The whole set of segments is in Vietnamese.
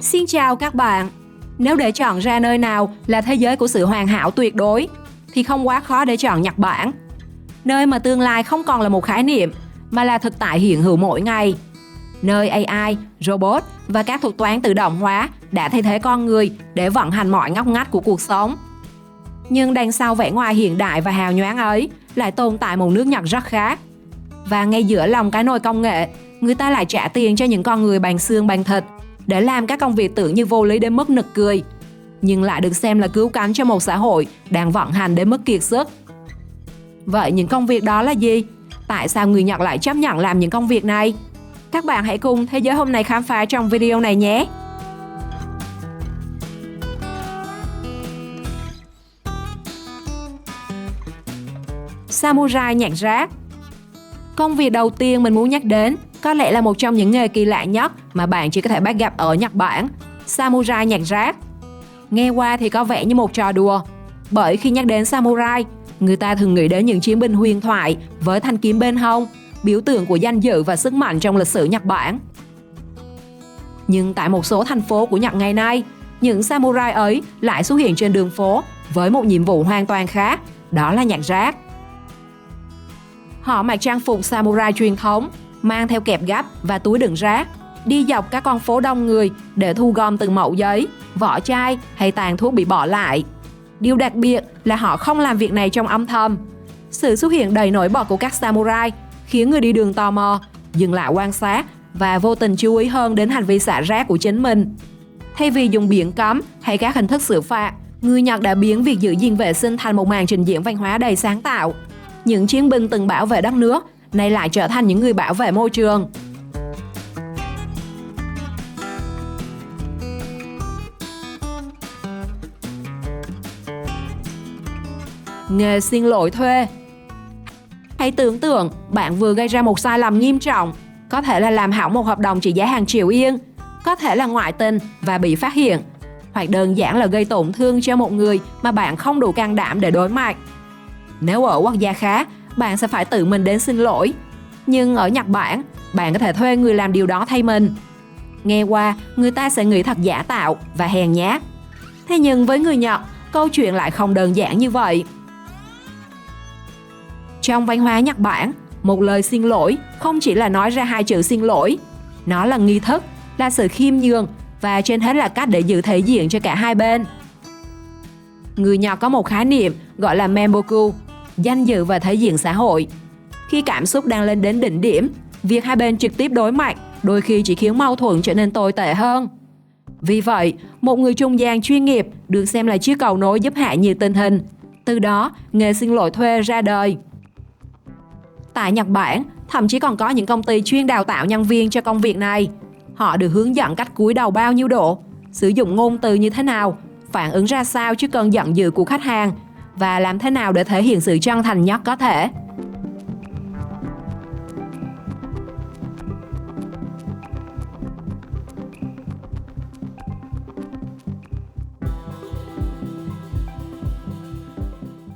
Xin chào các bạn. Nếu để chọn ra nơi nào là thế giới của sự hoàn hảo tuyệt đối thì không quá khó để chọn Nhật Bản. Nơi mà tương lai không còn là một khái niệm mà là thực tại hiện hữu mỗi ngày. Nơi AI, robot và các thuật toán tự động hóa đã thay thế con người để vận hành mọi ngóc ngách của cuộc sống. Nhưng đằng sau vẻ ngoài hiện đại và hào nhoáng ấy lại tồn tại một nước Nhật rất khác. Và ngay giữa lòng cái nồi công nghệ, người ta lại trả tiền cho những con người bằng xương bằng thịt để làm các công việc tưởng như vô lý đến mức nực cười, nhưng lại được xem là cứu cánh cho một xã hội đang vận hành đến mức kiệt sức. Vậy những công việc đó là gì? Tại sao người Nhật lại chấp nhận làm những công việc này? Các bạn hãy cùng Thế giới hôm nay khám phá trong video này nhé! Samurai nhặt rác. Công việc đầu tiên mình muốn nhắc đến có lẽ là một trong những nghề kỳ lạ nhất mà bạn chỉ có thể bắt gặp ở Nhật Bản: Samurai nhặt rác. Nghe qua thì có vẻ như một trò đùa, bởi khi nhắc đến Samurai, người ta thường nghĩ đến những chiến binh huyền thoại với thanh kiếm bên hông, biểu tượng của danh dự và sức mạnh trong lịch sử Nhật Bản. Nhưng tại một số thành phố của Nhật ngày nay, những Samurai ấy lại xuất hiện trên đường phố với một nhiệm vụ hoàn toàn khác, đó là nhặt rác. Họ mặc trang phục Samurai truyền thống, mang theo kẹp gấp và túi đựng rác, đi dọc các con phố đông người để thu gom từng mẩu giấy, vỏ chai hay tàn thuốc bị bỏ lại. Điều đặc biệt là họ không làm việc này trong âm thầm. Sự xuất hiện đầy nổi bật của các Samurai khiến người đi đường tò mò, dừng lại quan sát và vô tình chú ý hơn đến hành vi xả rác của chính mình. Thay vì dùng biển cấm hay các hình thức xử phạt, người Nhật đã biến việc giữ gìn vệ sinh thành một màn trình diễn văn hóa đầy sáng tạo. Những chiến binh từng bảo vệ đất nước nay lại trở thành những người bảo vệ môi trường. Nghề xin lỗi thuê. Hãy tưởng tượng bạn vừa gây ra một sai lầm nghiêm trọng, có thể là làm hỏng một hợp đồng trị giá hàng triệu yên, có thể là ngoại tình và bị phát hiện, hoặc đơn giản là gây tổn thương cho một người mà bạn không đủ can đảm để đối mặt. Nếu ở quốc gia khác, bạn sẽ phải tự mình đến xin lỗi. Nhưng ở Nhật Bản, bạn có thể thuê người làm điều đó thay mình. Nghe qua, người ta sẽ nghĩ thật giả tạo và hèn nhát. Thế nhưng với người Nhật, câu chuyện lại không đơn giản như vậy. Trong văn hóa Nhật Bản, một lời xin lỗi không chỉ là nói ra hai chữ xin lỗi. Nó là nghi thức, là sự khiêm nhường và trên hết là cách để giữ thể diện cho cả hai bên. Người Nhật có một khái niệm gọi là Memboku, danh dự và thể diện xã hội. Khi cảm xúc đang lên đến đỉnh điểm, việc hai bên trực tiếp đối mặt đôi khi chỉ khiến mâu thuẫn trở nên tồi tệ hơn. Vì vậy, một người trung gian chuyên nghiệp được xem là chiếc cầu nối giúp hạ nhiệt tình hình. Từ đó, nghề xin lỗi thuê ra đời. Tại Nhật Bản, thậm chí còn có những công ty chuyên đào tạo nhân viên cho công việc này. Họ được hướng dẫn cách cúi đầu bao nhiêu độ, sử dụng ngôn từ như thế nào, phản ứng ra sao trước cơn giận dữ của khách hàng và làm thế nào để thể hiện sự chân thành nhất có thể.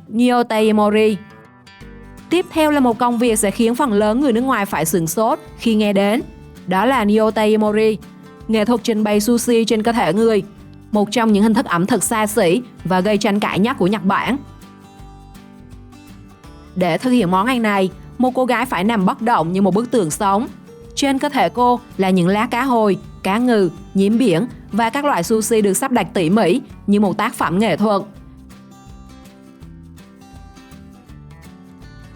Nyotei Mori. Tiếp theo là một công việc sẽ khiến phần lớn người nước ngoài phải sửng sốt khi nghe đến. Đó là Nyotei Mori, nghệ thuật trình bày sushi trên cơ thể người, một trong những hình thức ẩm thực xa xỉ và gây tranh cãi nhất của Nhật Bản. Để thực hiện món ăn này, một cô gái phải nằm bất động như một bức tượng sống. Trên cơ thể cô là những lá cá hồi, cá ngừ, nhím biển và các loại sushi được sắp đặt tỉ mỉ như một tác phẩm nghệ thuật.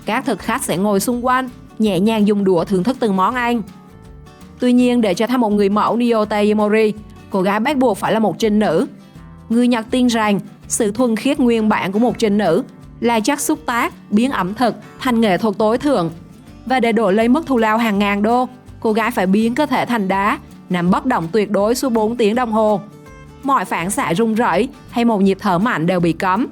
Các thực khách sẽ ngồi xung quanh, nhẹ nhàng dùng đũa thưởng thức từng món ăn. Tuy nhiên, để trở thành một người mẫu Nyotei Mori, cô gái bắt buộc phải là một trinh nữ. Người Nhật tin rằng sự thuần khiết nguyên bản của một trinh nữ là chất xúc tác biến ẩm thực thành nghệ thuật tối thượng. Và để đổi lấy mức thù lao hàng ngàn đô, cô gái phải biến cơ thể thành đá, nằm bất động tuyệt đối suốt 4 tiếng đồng hồ. Mọi phản xạ rung rẩy hay một nhịp thở mạnh đều bị cấm.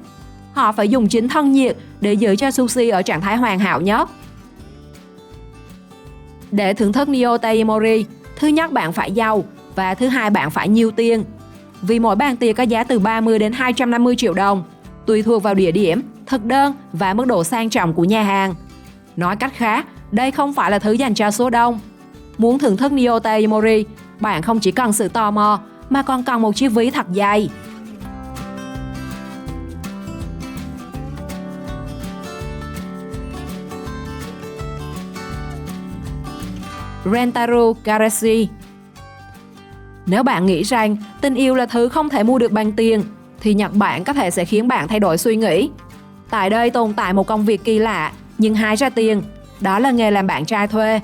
Họ phải dùng chính thân nhiệt để giữ cho sushi ở trạng thái hoàn hảo nhất. Để thưởng thức Nyotei Mori, thứ nhất bạn phải giàu và thứ hai bạn phải nhiều tiền. Vì mỗi bàn tiệc có giá từ 30 đến 250 triệu đồng, tùy thuộc vào địa điểm, thực đơn và mức độ sang trọng của nhà hàng. Nói cách khác, đây không phải là thứ dành cho số đông. Muốn thưởng thức Nyotei Mori, bạn không chỉ cần sự tò mò mà còn cần một chiếc ví thật dày. Rentaro Karashi. Nếu bạn nghĩ rằng tình yêu là thứ không thể mua được bằng tiền, thì Nhật Bản có thể sẽ khiến bạn thay đổi suy nghĩ. Tại đây tồn tại một công việc kỳ lạ nhưng hái ra tiền, đó là nghề làm bạn trai thuê.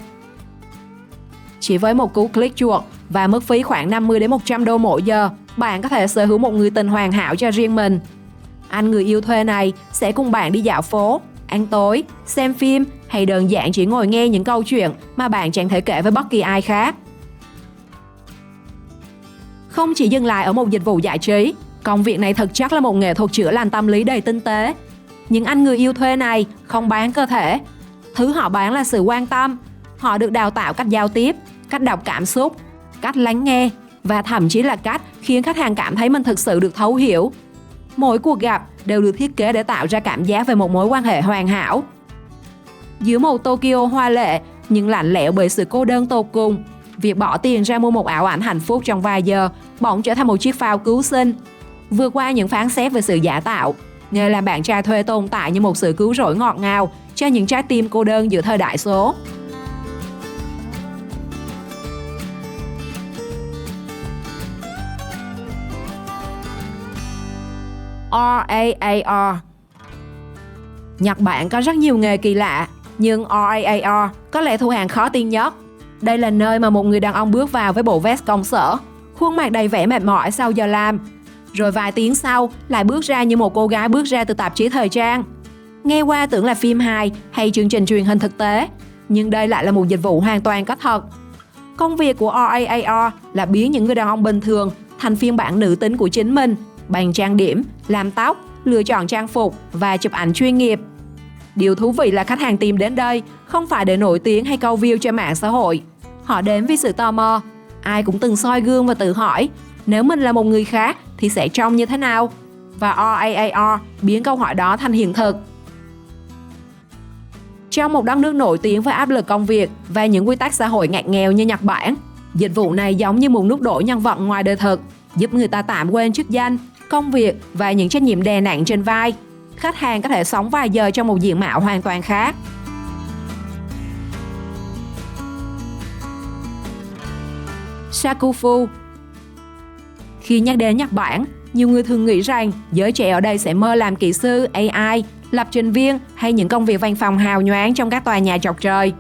Chỉ với một cú click chuột và mức phí khoảng 50 đến 100 đô mỗi giờ, bạn có thể sở hữu một người tình hoàn hảo cho riêng mình. Anh người yêu thuê này sẽ cùng bạn đi dạo phố, ăn tối, xem phim hay đơn giản chỉ ngồi nghe những câu chuyện mà bạn chẳng thể kể với bất kỳ ai khác. Không chỉ dừng lại ở một dịch vụ giải trí, công việc này thực chất là một nghệ thuật chữa lành tâm lý đầy tinh tế. Những anh người yêu thuê này không bán cơ thể. Thứ họ bán là sự quan tâm. Họ được đào tạo cách giao tiếp, cách đọc cảm xúc, cách lắng nghe và thậm chí là cách khiến khách hàng cảm thấy mình thực sự được thấu hiểu. Mỗi cuộc gặp đều được thiết kế để tạo ra cảm giác về một mối quan hệ hoàn hảo. Giữa một Tokyo hoa lệ nhưng lạnh lẽo bởi sự cô đơn tột cùng, việc bỏ tiền ra mua một ảo ảnh hạnh phúc trong vài giờ bỗng trở thành một chiếc phao cứu sinh. Vượt qua những phán xét về sự giả tạo, nghề làm bạn trai thuê tồn tại như một sự cứu rỗi ngọt ngào cho những trái tim cô đơn giữa thời đại số. RAAR. Nhật Bản có rất nhiều nghề kỳ lạ, nhưng RAAR có lẽ thu hàng khó tin nhất. Đây là nơi mà một người đàn ông bước vào với bộ vest công sở, khuôn mặt đầy vẻ mệt mỏi sau giờ làm. Rồi vài tiếng sau lại bước ra như một cô gái bước ra từ tạp chí thời trang. Nghe qua tưởng là phim hài hay chương trình truyền hình thực tế, nhưng đây lại là một dịch vụ hoàn toàn có thật. Công việc của RAAR là biến những người đàn ông bình thường thành phiên bản nữ tính của chính mình, bằng trang điểm, làm tóc, lựa chọn trang phục và chụp ảnh chuyên nghiệp. Điều thú vị là khách hàng tìm đến đây không phải để nổi tiếng hay câu view trên mạng xã hội. Họ đến vì sự tò mò. Ai cũng từng soi gương và tự hỏi, nếu mình là một người khác thì sẽ trông như thế nào? Và RAAR biến câu hỏi đó thành hiện thực. Trong một đất nước nổi tiếng với áp lực công việc và những quy tắc xã hội ngặt nghèo như Nhật Bản, dịch vụ này giống như một nút đổi nhân vật ngoài đời thực, giúp người ta tạm quên chức danh, công việc và những trách nhiệm đè nặng trên vai. Khách hàng có thể sống vài giờ trong một diện mạo hoàn toàn khác. Shakufu. Khi nhắc đến Nhật Bản, nhiều người thường nghĩ rằng giới trẻ ở đây sẽ mơ làm kỹ sư, AI, lập trình viên hay những công việc văn phòng hào nhoáng trong các tòa nhà chọc trời.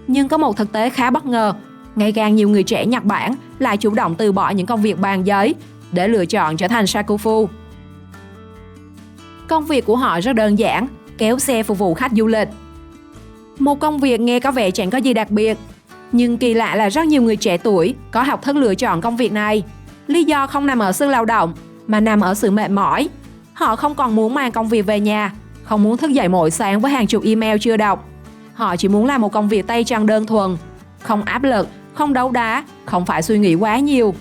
Nhưng có một thực tế khá bất ngờ, ngày càng nhiều người trẻ Nhật Bản lại chủ động từ bỏ những công việc bàn giấy để lựa chọn trở thành Shakufu. Công việc của họ rất đơn giản, kéo xe phục vụ khách du lịch. Một công việc nghe có vẻ chẳng có gì đặc biệt, nhưng kỳ lạ là rất nhiều người trẻ tuổi có học thức lựa chọn công việc này. Lý do không nằm ở sức lao động, mà nằm ở sự mệt mỏi. Họ không còn muốn mang công việc về nhà, không muốn thức dậy mỗi sáng với hàng chục email chưa đọc. Họ chỉ muốn làm một công việc tay chân đơn thuần, không áp lực, không đấu đá, không phải suy nghĩ quá nhiều.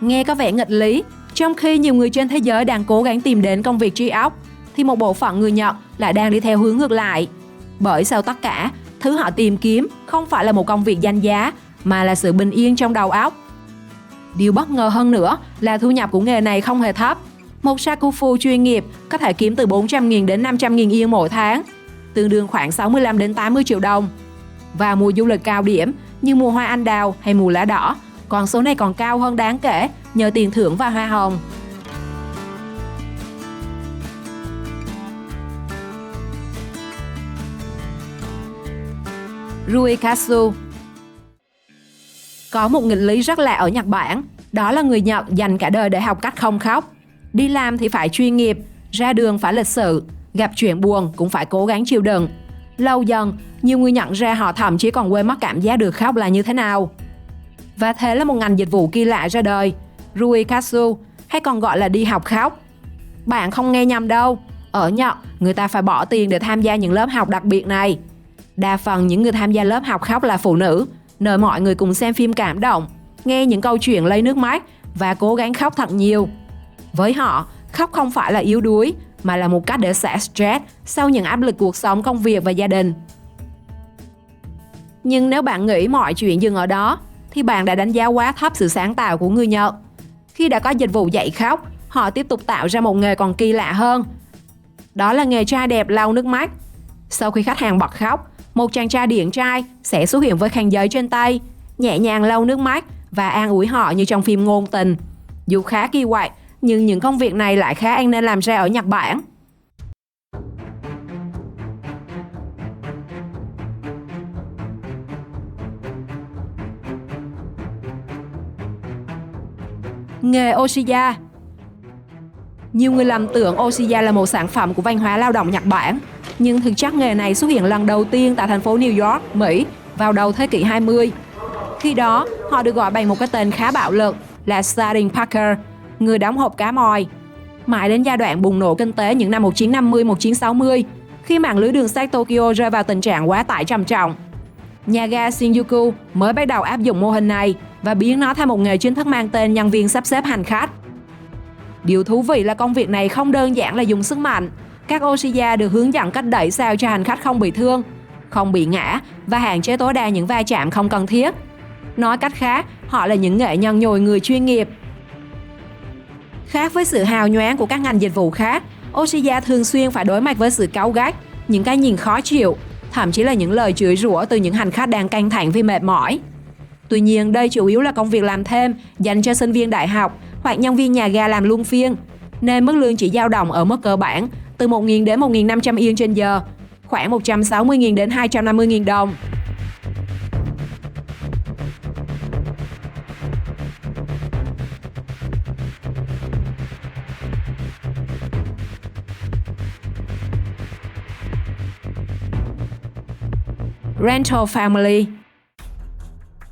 Nghe có vẻ nghịch lý, trong khi nhiều người trên thế giới đang cố gắng tìm đến công việc trí óc, thì một bộ phận người Nhật lại đang đi theo hướng ngược lại. Bởi sau tất cả, thứ họ tìm kiếm không phải là một công việc danh giá, mà là sự bình yên trong đầu óc. Điều bất ngờ hơn nữa là thu nhập của nghề này không hề thấp. Một Shakufu chuyên nghiệp có thể kiếm từ 400.000 đến 500.000 yên mỗi tháng, tương đương khoảng 65 đến 80 triệu đồng. Và mùa du lịch cao điểm như mùa hoa anh đào hay mùa lá đỏ, con số này còn cao hơn đáng kể nhờ tiền thưởng và hoa hồng. Ruikatsu. Có một nghịch lý rất lạ ở Nhật Bản, đó là người Nhật dành cả đời để học cách không khóc. Đi làm thì phải chuyên nghiệp, ra đường phải lịch sự, gặp chuyện buồn cũng phải cố gắng chịu đựng. Lâu dần, nhiều người nhận ra họ thậm chí còn quên mất cảm giác được khóc là như thế nào. Và thế là một ngành dịch vụ kỳ lạ ra đời, Ruikatsu, hay còn gọi là đi học khóc. Bạn không nghe nhầm đâu, ở Nhật, người ta phải bỏ tiền để tham gia những lớp học đặc biệt này. Đa phần những người tham gia lớp học khóc là phụ nữ, nơi mọi người cùng xem phim cảm động, nghe những câu chuyện lấy nước mắt và cố gắng khóc thật nhiều. Với họ, khóc không phải là yếu đuối, mà là một cách để xả stress sau những áp lực cuộc sống, công việc và gia đình. Nhưng nếu bạn nghĩ mọi chuyện dừng ở đó, thì bạn đã đánh giá quá thấp sự sáng tạo của người Nhật. Khi đã có dịch vụ dạy khóc, họ tiếp tục tạo ra một nghề còn kỳ lạ hơn. Đó là nghề trai đẹp lau nước mắt. Sau khi khách hàng bật khóc, một chàng trai điển trai sẽ xuất hiện với khăn giấy trên tay, nhẹ nhàng lau nước mắt và an ủi họ như trong phim ngôn tình. Dù khá kỳ quặc, nhưng những công việc này lại khá an nên làm ra ở Nhật Bản. Nghề Oshiya. Nhiều người lầm tưởng Oshiya là một sản phẩm của văn hóa lao động Nhật Bản, nhưng thực chất nghề này xuất hiện lần đầu tiên tại thành phố New York, Mỹ vào đầu thế kỷ 20. Khi đó, họ được gọi bằng một cái tên khá bạo lực là Sardine Packer, người đóng hộp cá mòi. Mãi đến giai đoạn bùng nổ kinh tế những năm 1950-1960, khi mạng lưới đường sắt Tokyo rơi vào tình trạng quá tải trầm trọng, nhà ga Shinjuku mới bắt đầu áp dụng mô hình này và biến nó thành một nghề chính thức mang tên nhân viên sắp xếp hành khách. Điều thú vị là công việc này không đơn giản là dùng sức mạnh. Các Oshiya được hướng dẫn cách đẩy sao cho hành khách không bị thương, không bị ngã và hạn chế tối đa những va chạm không cần thiết. Nói cách khác, họ là những nghệ nhân nhồi người chuyên nghiệp. Khác với sự hào nhoáng của các ngành dịch vụ khác, Oshiya thường xuyên phải đối mặt với sự cáu gắt, những cái nhìn khó chịu, thậm chí là những lời chửi rủa từ những hành khách đang căng thẳng vì mệt mỏi. Tuy nhiên, đây chủ yếu là công việc làm thêm dành cho sinh viên đại học hoặc nhân viên nhà ga làm luân phiên, nên mức lương chỉ dao động ở mức cơ bản từ 1.000 đến 1.500 yên trên giờ, khoảng 160.000 đến 250.000 đồng. Rental Family.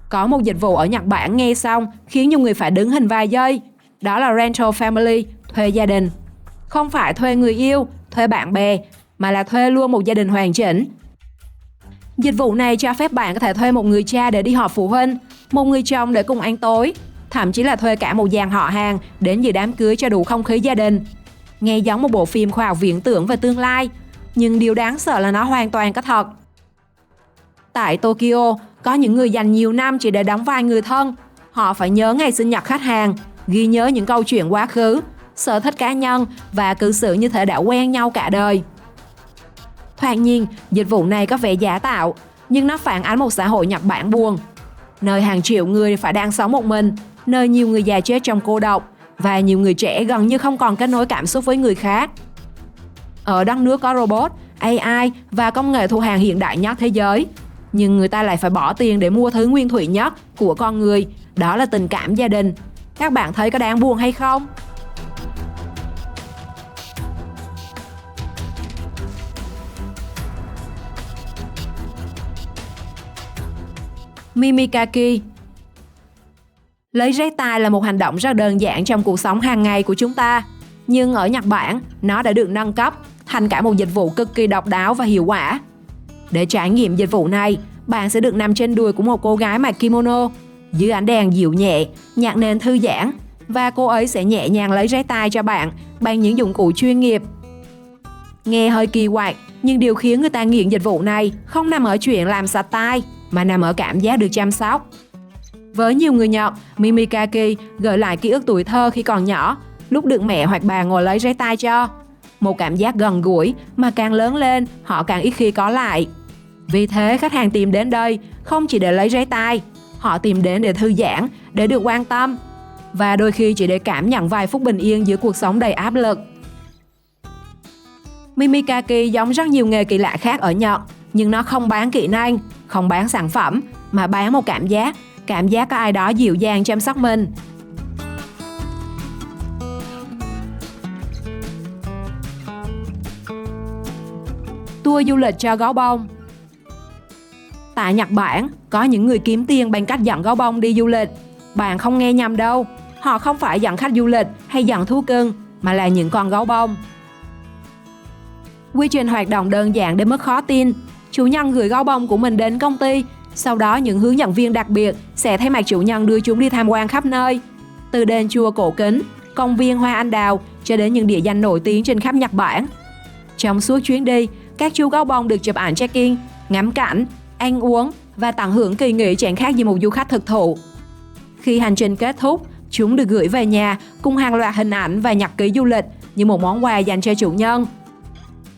Có một dịch vụ ở Nhật Bản nghe xong khiến nhiều người phải đứng hình vài giây. Đó là Rental Family, thuê gia đình. Không phải thuê người yêu, thuê bạn bè, mà là thuê luôn một gia đình hoàn chỉnh. Dịch vụ này cho phép bạn có thể thuê một người cha để đi họp phụ huynh, một người chồng để cùng ăn tối, thậm chí là thuê cả một dàn họ hàng đến dự đám cưới cho đủ không khí gia đình. Nghe giống một bộ phim khoa học viễn tưởng về tương lai, nhưng điều đáng sợ là nó hoàn toàn có thật. Tại Tokyo, có những người dành nhiều năm chỉ để đóng vai người thân. Họ phải nhớ ngày sinh nhật khách hàng, ghi nhớ những câu chuyện quá khứ, sở thích cá nhân và cư xử như thể đã quen nhau cả đời. Thoạt nhìn, dịch vụ này có vẻ giả tạo, nhưng nó phản ánh một xã hội Nhật Bản buồn, nơi hàng triệu người phải đang sống một mình, nơi nhiều người già chết trong cô độc và nhiều người trẻ gần như không còn kết nối cảm xúc với người khác. Ở đất nước có robot, AI và công nghệ thu hàng hiện đại nhất thế giới, nhưng người ta lại phải bỏ tiền để mua thứ nguyên thủy nhất của con người, đó là tình cảm gia đình. Các bạn thấy có đáng buồn hay không? Mimikaki. Lấy giấy tai là một hành động rất đơn giản trong cuộc sống hàng ngày của chúng ta, nhưng ở Nhật Bản, nó đã được nâng cấp thành cả một dịch vụ cực kỳ độc đáo và hiệu quả. Để trải nghiệm dịch vụ này, bạn sẽ được nằm trên đùi của một cô gái mặc kimono, dưới ánh đèn dịu nhẹ, nhạc nền thư giãn, và cô ấy sẽ nhẹ nhàng lấy giấy tai cho bạn bằng những dụng cụ chuyên nghiệp. Nghe hơi kỳ quặc, nhưng điều khiến người ta nghiện dịch vụ này không nằm ở chuyện làm sạch tai, mà nằm ở cảm giác được chăm sóc. Với nhiều người Nhật, Mimikaki gợi lại ký ức tuổi thơ khi còn nhỏ, lúc được mẹ hoặc bà ngồi lấy giấy tai cho. Một cảm giác gần gũi mà càng lớn lên, họ càng ít khi có lại. Vì thế, khách hàng tìm đến đây không chỉ để lấy giấy tai, họ tìm đến để thư giãn, để được quan tâm, và đôi khi chỉ để cảm nhận vài phút bình yên giữa cuộc sống đầy áp lực. Mimikaki giống rất nhiều nghề kỳ lạ khác ở Nhật, nhưng nó không bán kỹ năng, không bán sản phẩm, mà bán một cảm giác có ai đó dịu dàng chăm sóc mình. Tour du lịch cho gấu bông. Tại Nhật Bản, có những người kiếm tiền bằng cách dẫn gấu bông đi du lịch. Bạn không nghe nhầm đâu, họ không phải dẫn khách du lịch hay dẫn thú cưng, mà là những con gấu bông. Quy trình hoạt động đơn giản đến mức khó tin. Chủ nhân gửi gấu bông của mình đến công ty, sau đó những hướng dẫn viên đặc biệt sẽ thay mặt chủ nhân đưa chúng đi tham quan khắp nơi. Từ đền chùa cổ kính, công viên hoa anh đào cho đến những địa danh nổi tiếng trên khắp Nhật Bản. Trong suốt chuyến đi, các chú gấu bông được chụp ảnh check-in, ngắm cảnh, ăn uống và tận hưởng kỳ nghỉ chẳng khác gì một du khách thực thụ. Khi hành trình kết thúc, chúng được gửi về nhà cùng hàng loạt hình ảnh và nhật ký du lịch như một món quà dành cho chủ nhân.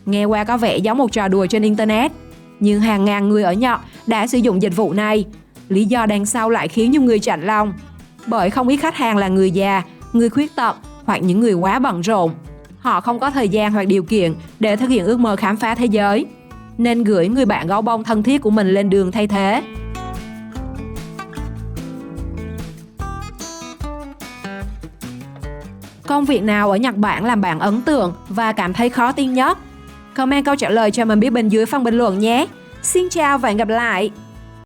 Nghe qua có vẻ giống một trò đùa trên Internet, nhưng hàng ngàn người ở Nhật đã sử dụng dịch vụ này. Lý do đằng sau lại khiến nhiều người chạnh lòng, bởi không ít khách hàng là người già, người khuyết tật hoặc những người quá bận rộn. Họ không có thời gian hoặc điều kiện để thực hiện ước mơ khám phá thế giới, nên gửi người bạn gấu bông thân thiết của mình lên đường thay thế. Công việc nào ở Nhật Bản làm bạn ấn tượng và cảm thấy khó tin nhất? Comment câu trả lời cho mình biết bên dưới phần bình luận nhé. Xin chào và hẹn gặp lại!